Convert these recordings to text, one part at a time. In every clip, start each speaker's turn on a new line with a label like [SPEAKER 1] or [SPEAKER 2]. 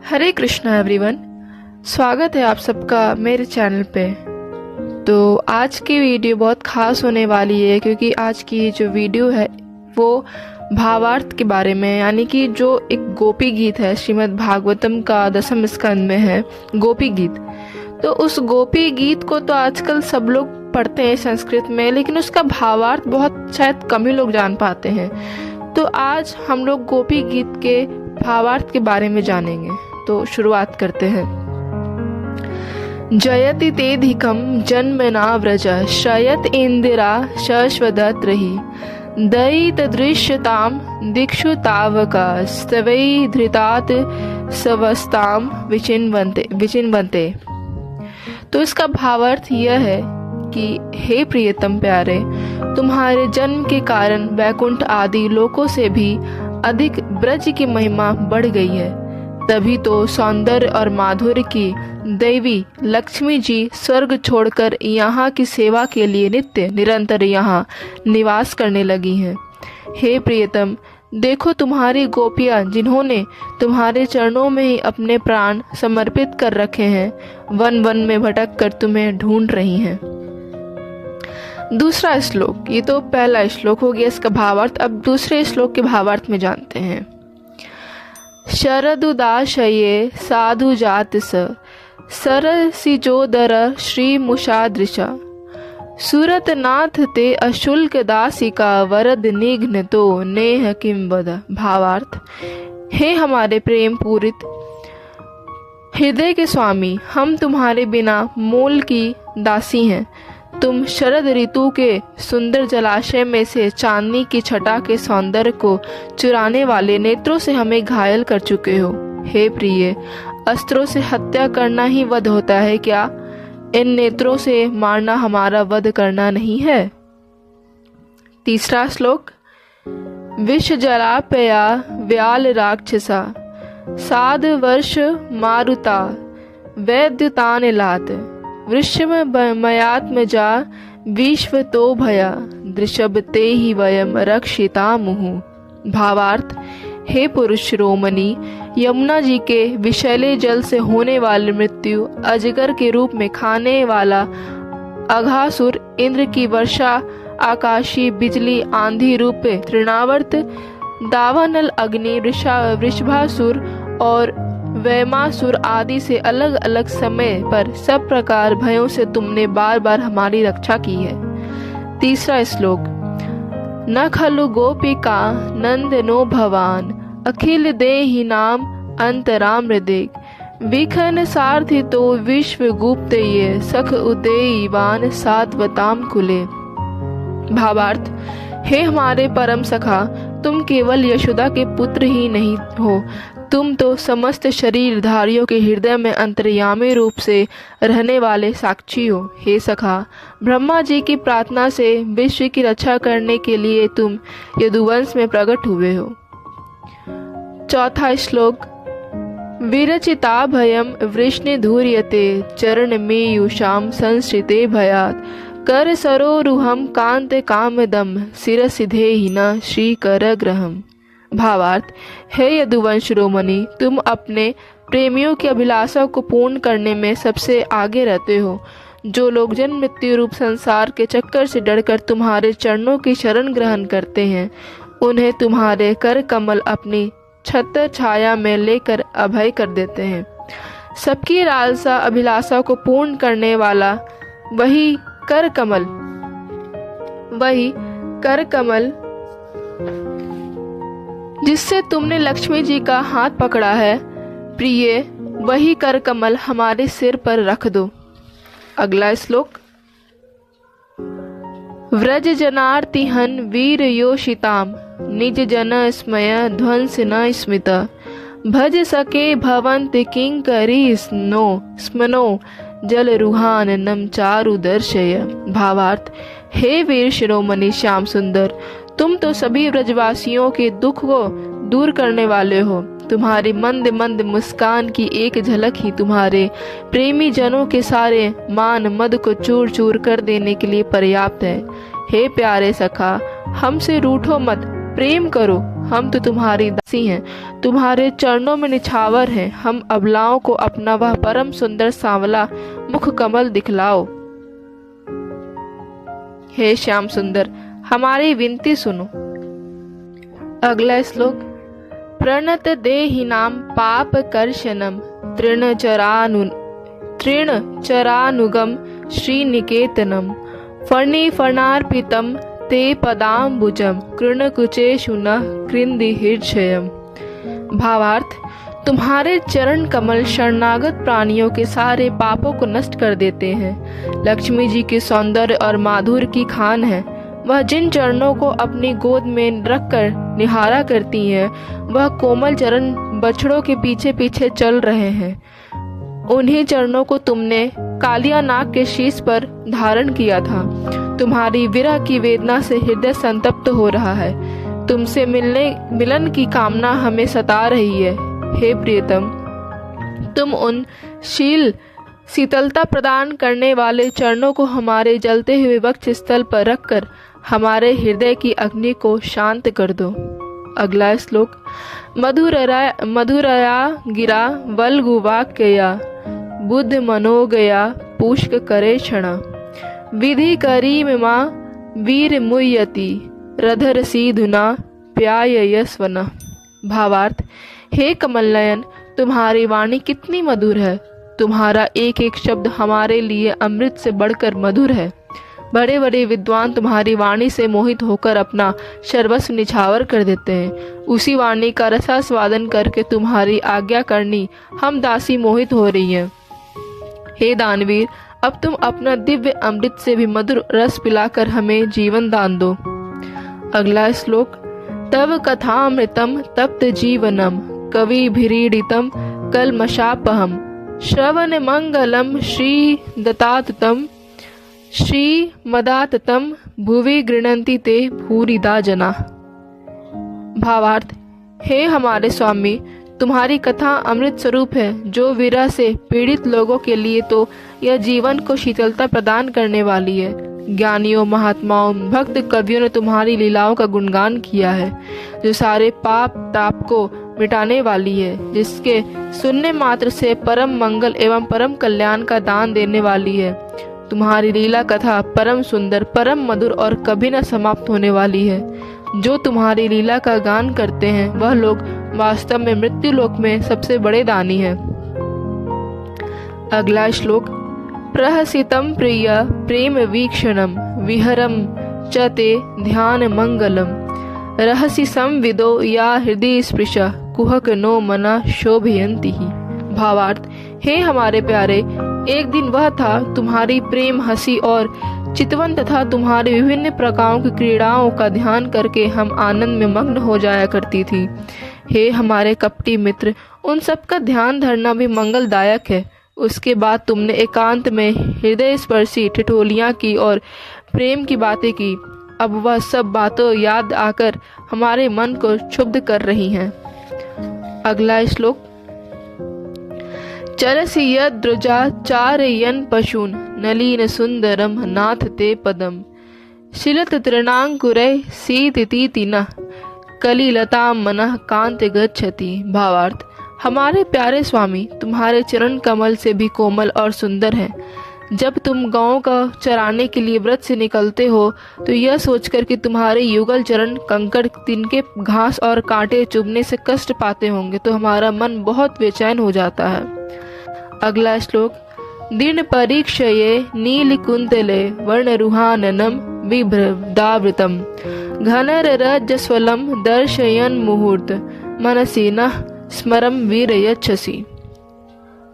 [SPEAKER 1] हरे Krishna everyone, स्वागत है आप सबका मेरे चैनल पे। तो आज की वीडियो बहुत ख़ास होने वाली है क्योंकि आज की जो वीडियो है वो भावार्थ के बारे में, यानी कि जो एक गोपी गीत है, श्रीमद् भागवतम का 10वें स्कंद में है गोपी गीत। तो उस गोपी गीत को तो आजकल सब लोग पढ़ते हैं संस्कृत में, लेकिन उसका भावार्थ बहुत शायद कम ही लोग जान पाते हैं। तो आज हम लोग गोपी गीत के भावार्थ के बारे में जानेंगे। तो शुरुआत करते हैं। जयति तेधिकम जन्मना व्रज श्रयत इंदिरा शश्वदत रही दयित दृश्यताम दिक्षु तावका स्तवै धृतात सवस्ताम विचिन्वन्ते। तो इसका भावार्थ यह है कि हे प्रियतम प्यारे, तुम्हारे जन्म के कारण वैकुंठ आदि लोकों से भी अधिक ब्रज की महिमा बढ़ गई है। तभी तो सौंदर्य और माधुर्य की देवी लक्ष्मी जी स्वर्ग छोड़कर यहाँ की सेवा के लिए नित्य निरंतर यहाँ निवास करने लगी हैं। हे प्रियतम, देखो तुम्हारी गोपियाँ जिन्होंने तुम्हारे चरणों में ही अपने प्राण समर्पित कर रखे हैं, वन वन में भटक कर तुम्हें ढूंढ रही हैं। दूसरा श्लोक, ये तो पहला श्लोक हो गया इसका भावार्थ। अब दूसरे श्लोक के भावार्थ में जानते हैं। शरदुदाशये साधु जात सरसिजोदर श्री मुषादृशा सूरत नाथ ते अशुल्क दासिका वरद निघ्न तो नेह किम वद। भावार्थ, हे हमारे प्रेम पूरित हृदय के स्वामी, हम तुम्हारे बिना मोल की दासी हैं। तुम शरद ऋतु के सुंदर जलाशय में से चांदनी की छटा के सौंदर्य को चुराने वाले नेत्रों से हमें घायल कर चुके हो। हे प्रिय, अस्त्रों से हत्या करना ही वध होता है क्या? इन नेत्रों से मारना हमारा वध करना नहीं है। तीसरा श्लोक, विष जलापया व्याल राक्षसा साध वर्ष मारुता वैद्युतानिलात वृषभ मयात्म जा विश्व तो भया दृषभ ते ही वयम रक्षिता मुहु। भावार्थ, हे पुरुष शिरोमणि, यमुना जी के विषैले जल से होने वाली मृत्यु, अजगर के रूप में खाने वाला अघासुर, इंद्र की वर्षा, आकाशीय बिजली आंधी रूप तृणावर्त, दावानल अग्नि, वृषभासुर और वैमासुर आदि से अलग अलग समय पर सब प्रकार भयों से तुमने बार बार हमारी रक्षा की है। तीसरा श्लोक, न खलु गोपिका नंदनो भवान अखिल देहि नाम अंतराम हृदय विखन सारथि तो विश्व गुप्त ये सख उदेवान सात्वताम कुले। भावार्थ, हे हमारे परम सखा, तुम केवल यशोदा के पुत्र ही नहीं हो, तुम तो समस्त शरीरधारियों के हृदय में अंतर्यामी रूप से रहने वाले साक्षी हो। हे सखा, ब्रह्मा जी की प्रार्थना से विश्व की रक्षा करने के लिए तुम यदुवंश में प्रकट हुए हो। चौथा श्लोक, विरचिता भयम वृष्णि धूर्यते चरण में युषाम संश्रिते भयात कर सरोरुहम कांत कामदम सिर सिधे ही न श्री कर ग्रहम। भावार्थ, हे यदुवंश शिरोमणि, तुम अपने प्रेमियों की अभिलाषा को पूर्ण करने में सबसे आगे रहते हो। जो लोग जन्म मृत्यु रूप संसार के चक्कर से डरकर तुम्हारे चरणों की शरण ग्रहण करते हैं, उन्हें तुम्हारे कर कमल अपनी छत्र छाया में लेकर अभय कर देते हैं। सबकी लालसा अभिलाषा को पूर्ण करने वाला वही कर कमल जिससे तुमने लक्ष्मी जी का हाथ पकड़ा है, प्रिय, वही कर कमल हमारे सिर पर रख दो। अगला श्लोक, व्रज जनार्तिहन वीर योषिताम निज जन स्मय ध्वंस न स्मिता भज सके भवंत किंकरी स्मनो जल रुहान नम चारु दर्शय। भावार्थ, हे वीर शिरोमणि श्याम सुंदर, तुम तो सभी ब्रजवासियों के दुख को दूर करने वाले हो। तुम्हारी मंद मंद मुस्कान की एक झलक ही तुम्हारे प्रेमी जनों के सारे मान मद को चूर चूर कर देने के लिए पर्याप्त है। हे प्यारे सखा, हमसे रूठो मत, प्रेम करो, हम तो तुम्हारी दासी हैं, तुम्हारे चरणों में निछावर हैं। हम अबलाओं को अपना वह परम सुंदर सांवला मुख कमल दिखलाओ। हे श्याम सुंदर, हमारी विनती सुनो। अगला श्लोक। प्रणत देहिनाम पाप कर्शनम तृणचरानुगम श्रीनिकेतनम फणिफणार्पितम ते पदाम्बुजम कृणकुचेषु न कृंदि हृदयम। भावार्थ, तुम्हारे चरण कमल शरणागत प्राणियों के सारे पापों को नष्ट कर देते हैं। लक्ष्मी जी के सौंदर्य और माधुर्य की खान है। वह जिन चरणों को अपनी गोद में रखकर निहारा करती हैं, वह कोमल चरण बछड़ों के पीछे पीछे चल रहे हैं। उन्हीं चरणों को तुमने कालिया नाग के शीश पर धारण किया था। तुम्हारी विरह की वेदना से हृदय संतप्त हो रहा है। तुमसे मिलन की कामना हमें सता रही है। हे प्रियतम, तुम उन शीतलता प्रदान करने वाले चरणों को हमारे जलते हुए वक्ष स्थल पर रखकर हमारे हृदय की अग्नि को शांत कर दो। अगला श्लोक। मधुरया गिरा वल्गुवाक्यया बुद्ध मनोगया पुष्क करे क्षण विधि करीमिमा वीर मुयति रधर सीधुना प्याययस्वन। भावार्थ, हे कमल नयन, तुम्हारी वाणी कितनी मधुर है। तुम्हारा एक एक शब्द हमारे लिए अमृत से बढ़कर मधुर है। बड़े बड़े विद्वान तुम्हारी वाणी से मोहित होकर अपना सर्वस्व निछावर कर देते हैं। उसी वाणी का रसास्वादन करके तुम्हारी आज्ञा करनी हम दासी मोहित हो रही हैं। हे दानवीर, अब तुम अपना दिव्य अमृत से भी मधुर रस पिलाकर हमें जीवन दान दो। अगला श्लोक। तव कथामृतम तप्त जीवनम कविभिरीडितम कलमशापहम श्रवण मंगलम श्री दत्तातम श्री मदाततम भुवि गृणन्ति ते भूरिदा जना। भावार्थ, हे हमारे स्वामी, तुम्हारी कथा अमृत स्वरूप है, जो विरह से पीड़ित लोगों के लिए तो यह जीवन को शीतलता प्रदान करने वाली है। ज्ञानियों, महात्माओं, भक्त कवियों ने तुम्हारी लीलाओं का गुणगान किया है, जो सारे पाप ताप को मिटाने वाली है, जिसके सुनने मात्र से परम मंगल एवं परम कल्याण का दान देने वाली है। तुम्हारी लीला कथा परम सुंदर, परम मधुर और कभी न समाप्त होने वाली है। जो तुम्हारी लीला का गान करते हैं, वह लोग वास्तव में मृत्यु लोक में सबसे बड़े दानी हैं। अगला श्लोक। प्रहसितम प्रिय प्रेम वीक्षणम विहरम च ते ध्यान मंगलम रहसि संविदो या हृदय स्पृश कुहक नो मना शोभयंती ही। भावार्थ, हे हमारे प्यारे, एक दिन वह था तुम्हारी प्रेम, हंसी और चितवन तथा तुम्हारी विभिन्न प्रकारों की क्रीड़ाओं का ध्यान करके हम आनंद में मग्न हो जाया करती थी। हे हमारे कपटी मित्र, उन सब का ध्यान धरना भी मंगलदायक है। उसके बाद तुमने एकांत में हृदय स्पर्शी ठिठोलियां की और प्रेम की बातें की। अब वह सब बातें याद आकर हमारे मन को क्षुब्ध कर रही हैं। अगला श्लोक। चरसि यद्रुजा चारयन् पशून् नलीन सुंदरम नाथ ते पदम शिलत तृणांकुरै सीतिति न कलिलता मनः कांत गच्छति। भावार्थ, हमारे प्यारे स्वामी, तुम्हारे चरण कमल से भी कोमल और सुंदर हैं। जब तुम गांव का चराने के लिए व्रत से निकलते हो तो यह सोचकर कि तुम्हारे युगल चरण कंकड़ तिनके घास और कांटे चुभने से कष्ट पाते होंगे, तो हमारा मन बहुत बेचैन हो जाता है। अगला श्लोक। दीन परीक्षये नीलकुंतले वर्णरुहाननम विभ्रदावृतम घनररजस्वलम दर्शयन् मुहूर्त मनसि नः स्मरम वीरयच्छसि।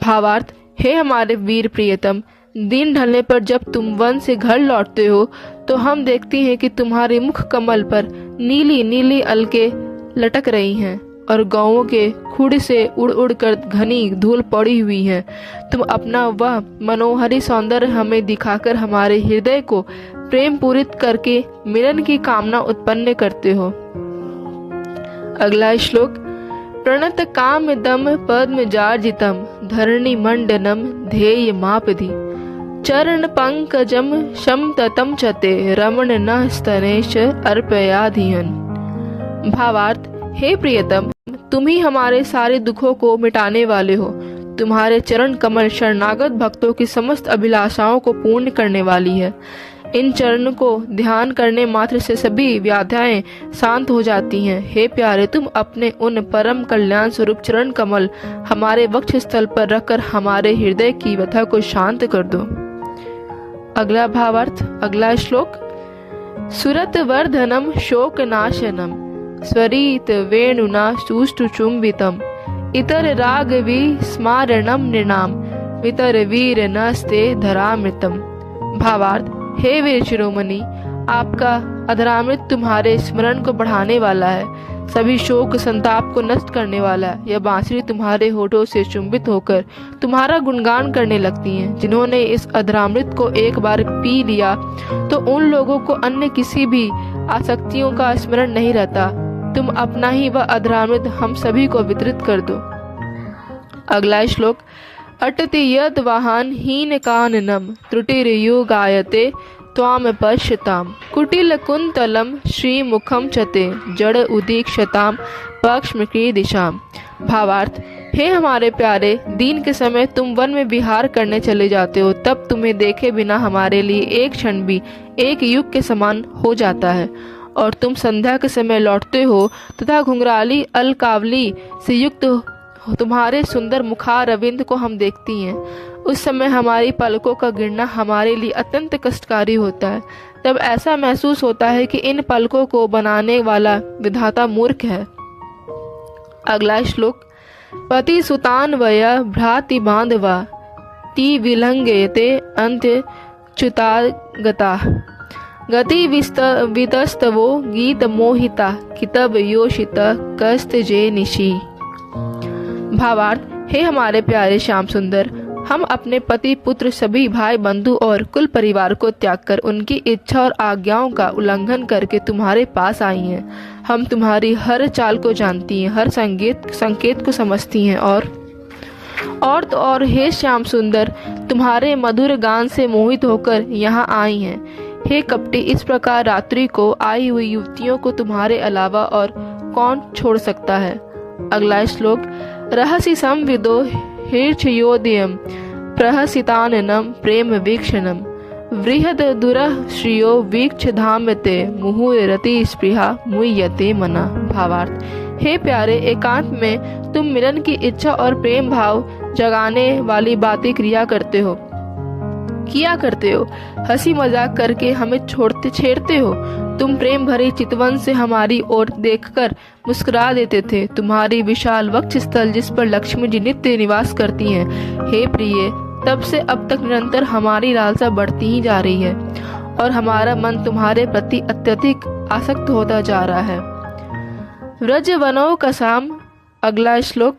[SPEAKER 1] भावार्थ, हे हमारे वीर प्रियतम, दिन ढलने पर जब तुम वन से घर लौटते हो तो हम देखते हैं कि तुम्हारे मुख कमल पर नीली नीली अलके लटक रही हैं और गाँवों के खुड़ से उड़ उड़ कर घनी धूल पड़ी हुई है। तुम अपना वह मनोहरी सौंदर्य हमें दिखाकर हमारे हृदय को प्रेम पूरित करके मिलन की कामना उत्पन्न करते हो। अगला श्लोक। प्रणत काम दम पद्म जार्जितम धरणी मंडनम ध्येय मापधि चरण पंकजम शम ततम चते रमण न स्तनेश अर्पयाधियन। भावार्थ, हे प्रियतम, तुम ही हमारे सारे दुखों को मिटाने वाले हो। तुम्हारे चरण कमल शरणागत भक्तों की समस्त अभिलाषाओं को पूर्ण करने वाली है। इन चरण को ध्यान करने मात्र से सभी व्याधियां शांत हो जाती हैं। हे प्यारे, तुम अपने उन परम कल्याण स्वरूप चरण कमल हमारे वक्ष स्थल पर रखकर हमारे हृदय की व्यथा को शांत कर दो। अगला भावार्थ, अगला श्लोक। सुरत वर्धनम शोक नाशनम स्वरित वेणुना सुष्टु चुंबितम इतर राग विस्मारणम नृणाम वितर वीर नस्ते धरामृतम। भावार्थ, हे वीर शिरोमणि, आपका अधरामृत तुम्हारे स्मरण को बढ़ाने वाला है, सभी शोक संताप को नष्ट करने वाला है। यह बांसुरी तुम्हारे होठों से चुंबित होकर तुम्हारा गुणगान करने लगती है। जिन्होंने इस अधरामृत को एक बार पी लिया तो उन लोगों को अन्य किसी भी आसक्तियों का स्मरण नहीं रहता। तुम अपना ही वह अधरामृत हम सभी को वितरित कर दो। अगला श्लोक। अटति यद वाहन हीन काननम त्रुटिर्यु गायते त्वाम पश्यताम कुटिल कुंतलम श्री मुखम चते जड़ उदीक्षताम पक्ष्म की दिशाम। भावार्थ, हे हमारे प्यारे, दिन के समय तुम वन में विहार करने चले जाते हो, तब तुम्हें देखे बिना हमारे लिए एक क्षण भी एक युग के समान हो जाता है। और तुम संध्या के समय लौटते हो तथा घुंघराली अलकावली से युक्त तुम्हारे सुंदर मुखारविंद को हम देखती हैं। उस समय हमारी पलकों का गिरना हमारे लिए अत्यंत कष्टकारी होता है। तब ऐसा महसूस होता है कि इन पलकों को बनाने वाला विधाता मूर्ख है। अगला श्लोक। पति सुतान वय भ्राति बांधवा ती विलंघयते अंत्य च्युतागता गति वितस्तवो गीत मोहिता कितब योषित कस्त जे निशी। भावार्थ, हे हमारे प्यारे श्याम सुंदर, हम अपने पति पुत्र सभी भाई बंधु और कुल परिवार को त्याग कर उनकी इच्छा और आज्ञाओं का उल्लंघन करके तुम्हारे पास आई हैं। हम तुम्हारी हर चाल को जानती हैं, हर संकेत को समझती हैं और हे श्याम सुंदर, तुम्हारे मधुर गान से मोहित होकर यहाँ आई हैं। हे कपटी, इस प्रकार रात्रि को आई हुई युवतियों को तुम्हारे अलावा और कौन छोड़ सकता है। अगला श्लोक। रहसि संविदो हीर्षयोदयम प्रहसिताननम प्रेम वीक्षणम वृहद दुरः श्रियो वीक्ष धाम्यते मुहुरति स्पृहा मुह्यते मना। भावार्थ, हे प्यारे, एकांत में तुम मिलन की इच्छा और प्रेम भाव जगाने वाली बातें किया करते हो। हंसी मजाक करके हमें छेड़ते हो। तुम प्रेम भरे चितवन से हमारी ओर देखकर मुस्कुरा देते थे। तुम्हारी विशाल वक्ष स्थल जिस पर लक्ष्मी जी नित्य निवास करती हैं, हे प्रिय, तब से अब तक निरंतर हमारी लालसा बढ़ती ही जा रही है और हमारा मन तुम्हारे प्रति अत्यधिक आसक्त होता जा रहा है। व्रज वनो कसाम। अगला श्लोक।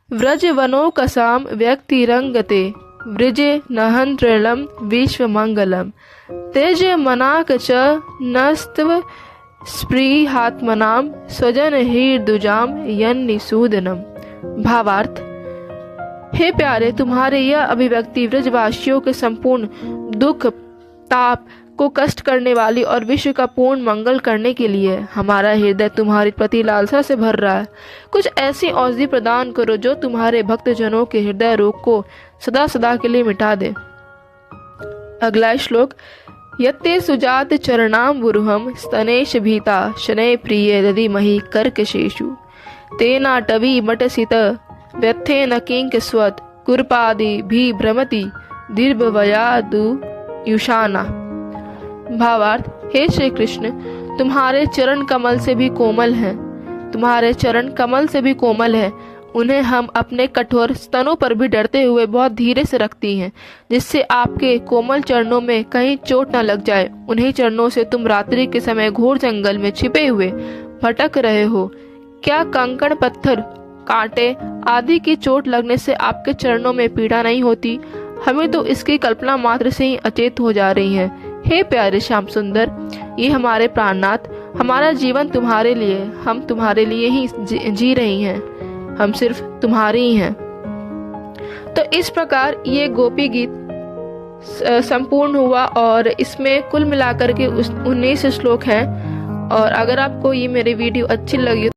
[SPEAKER 1] व्रज वनो कसाम व्यक्ति रंगते व्रजे नहंत्रलम विश्व मंगलम तेज मनाक च नस्तव स्पृहात्मनाम स्वजन हृदुजाम यन्निसूदनम। भावार्थ, हे प्यारे, तुम्हारे यह अभिव्यक्ति व्रजवासियों के संपूर्ण दुख ताप को कष्ट करने वाली और विश्व का पूर्ण मंगल करने के लिए। हमारा हृदय तुम्हारी प्रति लालसा से भर रहा है। कुछ ऐसी औषधि प्रदान करो जो तुम्हारे भक्त जनों के हृदय रोग को सदा सदा के लिए मिटा दे। अगला श्लोक। यत्ते सुजात चरणाम बुरुहम स्तनेश भीता शनै प्रिय दधि मही कर्कशेषु तेनाटवी मटसित व्यथेन किंक स्वत कुरपादि भी भ्रमति दीर्घवयादु युषाना। भावार्थ, हे श्री कृष्ण, तुम्हारे चरण कमल से भी कोमल हैं। उन्हें हम अपने कठोर स्तनों पर भी डरते हुए बहुत धीरे से रखती हैं, जिससे आपके कोमल चरणों में कहीं चोट न लग जाए। उन्हीं चरणों से तुम रात्रि के समय घोर जंगल में छिपे हुए भटक रहे हो। क्या कंकड़ पत्थर कांटे आदि की चोट लगने से आपके चरणों में पीड़ा नहीं होती? हमें तो इसकी कल्पना मात्र से ही अचेत हो जा रही है। हे प्यारे श्याम सुंदर, ये हमारे प्राणनाथ, हमारा जीवन तुम्हारे लिए, हम तुम्हारे लिए ही जी रही हैं, हम सिर्फ तुम्हारी ही हैं। तो इस प्रकार ये गोपी गीत संपूर्ण हुआ और इसमें कुल मिलाकर के 19 श्लोक हैं। और अगर आपको ये मेरी वीडियो अच्छी लगी